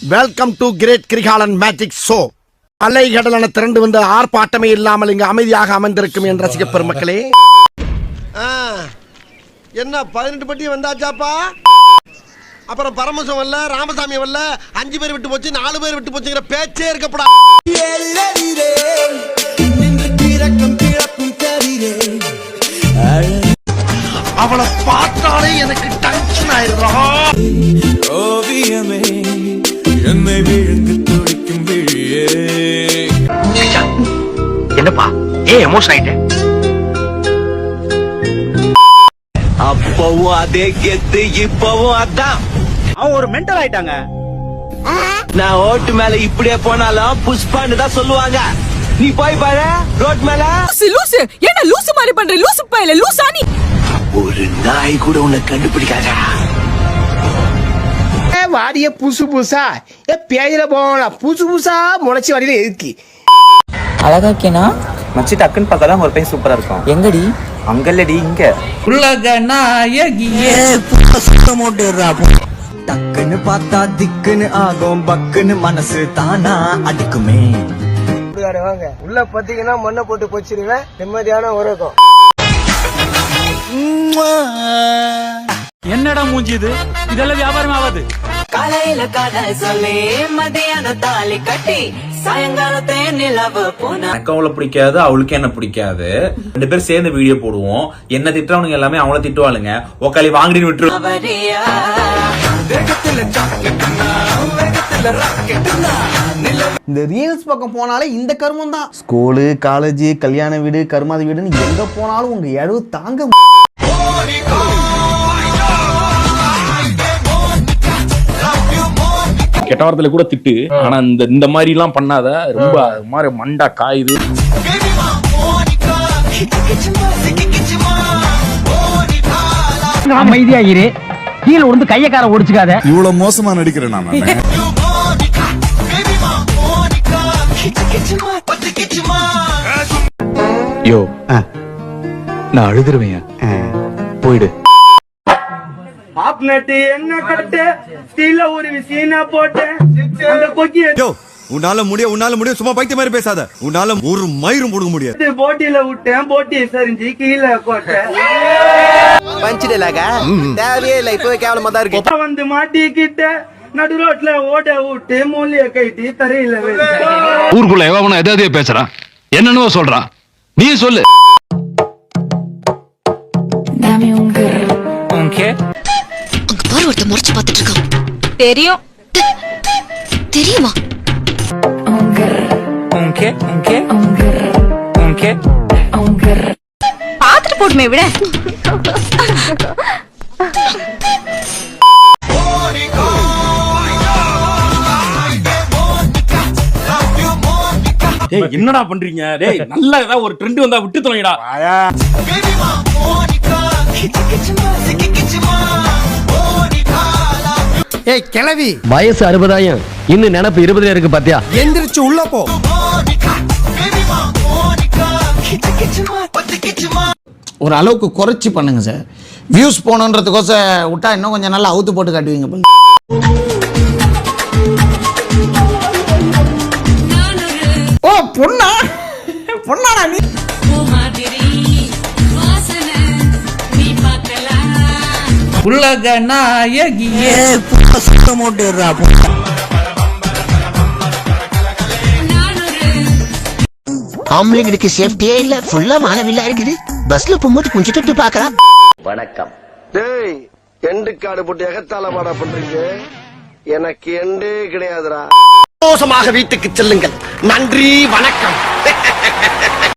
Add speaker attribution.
Speaker 1: Welcome to great Kirikalan magic show. அலைகடலான திரண்டு வந்து ஆர்ப்பாட்டமே இல்லாமல் இங்கு அமைதியாக அமர்ந்திருக்கும் என் ரசிக பெருமக்களே. என்ன 18 பட்டி வந்தாச்சாப்பா? அப்புறம் பரமசம் வரல, ராமசாமி வரல, 5 பேர் விட்டு போச்சு, 4 பேர் விட்டு போச்சுங்கிற பேச்சே இருக்கப்படா. அவளை பார்த்தாலே எனக்கு டென்ஷன் ஆயிடுறா.
Speaker 2: ஓவியமே என்னை விழுந்து துடிக்கும் விழியே.
Speaker 3: என்னப்பா ஏன் எமோஷன் ஆயிட்ட?
Speaker 2: அப்பவும் அதே கெத்து, இப்பவும் அதான்.
Speaker 4: அவன் ஒரு மென்டல் ஆயிட்டாங்க.
Speaker 2: நான் ஓட்டு மேல இப்படியே போனாலும் புஷ்பான்னு தான் சொல்லுவாங்க. நீ போய் பாரு ரோட் மேல.
Speaker 5: லூசு என்ன லூசு மாதிரி பண்ற? லூசு பையல லூசானி.
Speaker 2: ஒரு நாய் கூட உன்னை கண்டுபிடிக்காதா?
Speaker 4: வாடிய புதுசு புதுசா பேயில போகலாம், புதுசு புதுசா முளைச்சி வாடியில எதுக்கு?
Speaker 6: அழகா இருக்கேனா
Speaker 7: மச்சி? டக்குன்னு பார்க்க தான் ஒரு பையன் சூப்பரா இருக்கும்.
Speaker 6: எங்கடி?
Speaker 7: அங்கல்லடி இங்க.
Speaker 6: உலக நாயகியே
Speaker 2: டக்குன்னு பார்த்தா திக்குன்னு ஆகும், பக்குன்னு மனசு தானா அடிக்குமே.
Speaker 4: வாங்க உள்ள பாத்தீங்கன்னா மண்ணை போட்டு போச்சிருவேன், நிம்மதியான உறக்கம்.
Speaker 8: என்னடா மூஞ்சி இது? இதெல்லாம் வியாபாரம் ஆகாது.
Speaker 6: காலையில கதை சொல்லி மதியான தாலி கட்டி சாயங்காலத்தே நிலவு போனா.
Speaker 9: எனக்கு அவளை பிடிக்காது, அவளுக்கு என்ன பிடிக்காது. 2 பேரும் சேர்ந்து வீடியோ போடுவோம். என்ன திட்டுறவனுங்க எல்லாமே அவளை திட்டுவாளுங்க. ஒக்காளி வாங்கிட்டு விட்டுரு.
Speaker 4: இந்த ரீல்ஸ் பக்கம் போனாலே இந்த கர்மம் தான். ஸ்கூலு, காலேஜ், கல்யாண வீடு, கர்மாதி வீடுன்னு எங்க போனாலும் உங்க இடவு தாங்க.
Speaker 8: கெட்ட வார்த்தையில கூட திட்டு, ஆனா இந்த மாதிரி எல்லாம் பண்ணாத. ரொம்ப மாதிரி மண்டா காயுது.
Speaker 3: அமைதியா இரு, கீழே விழுந்து கையக்கார ஒடிச்சுக்காத.
Speaker 2: இவ்வளவு மோசமா நடிக்கிறேன் நான்.
Speaker 7: யோ நான் அழுதுருவேன், போயிடு.
Speaker 4: என்ன கட்டு ஸ்டீல்ல ஒரு சீனா போட்டு அந்த கொக்கி
Speaker 2: உன்னால முடியும். சும்மா பைத்திய மாதிரி பேசாத. உன்னால ஒரு மயிரும் போட முடியாது.
Speaker 4: போட்டியில விட்டேன், போட்டி சரிஞ்சு கீழே போட்டேன். தேவையே இல்ல, இப்பவே கேவலமா தான் இருக்கு. வந்து மாட்டிக்கிட்ட நடு ரோட்ல ஓட விட்டு மூலிய கைட்டி தரையில
Speaker 8: ஊருக்குள்ள எவனும் எதாவது பேசுறான், என்னன்னு சொல்றான், நீ சொல்லு.
Speaker 5: ஒருத்த முறைச்சு பார்த்துட்டு இருக்கான். தெரியும். தெரியுமா? பாத்துட்டு போட்டுமே விட.
Speaker 8: என்னடா பண்றீங்க? டேய் நல்ல ஏதாவது ஒரு ட்ரெண்ட் வந்தா விட்டு தொலைங்கடா.
Speaker 1: ஏய் கிளவி,
Speaker 3: வயசு 60,000 இன்னும் நினைப்பு 20 இருக்கு பாத்தியா?
Speaker 1: எந்திரிச்சு உள்ள போ.
Speaker 4: ஒரு அளவுக்கு குறைச்சி பண்ணுங்க சார். வியூஸ் போனன்றதுக்கோசம் விட்டா இன்னும் கொஞ்சம் நல்லா அவுத்து போட்டு காட்டுவீங்க. ஓ பொண்ணா பொண்ணாடா நீ?
Speaker 6: உலக நாயகியே
Speaker 3: ஆம்பளைங்களுக்கு சேஃப்டியே இல்ல, ஃபுல்லா மானவில்லா இருக்குது. பஸ்ல போகும்போது கொஞ்சம் தொட்டு பாக்கலாம்.
Speaker 7: வணக்கம்.
Speaker 1: டேய் எண்டு காடு போட்டு எகத்தால பாடா பண்றீங்க. எனக்கு எண்டே கிடையாதுடா. சந்தோஷமாக வீட்டுக்கு செல்லுங்கள். நன்றி, வணக்கம்.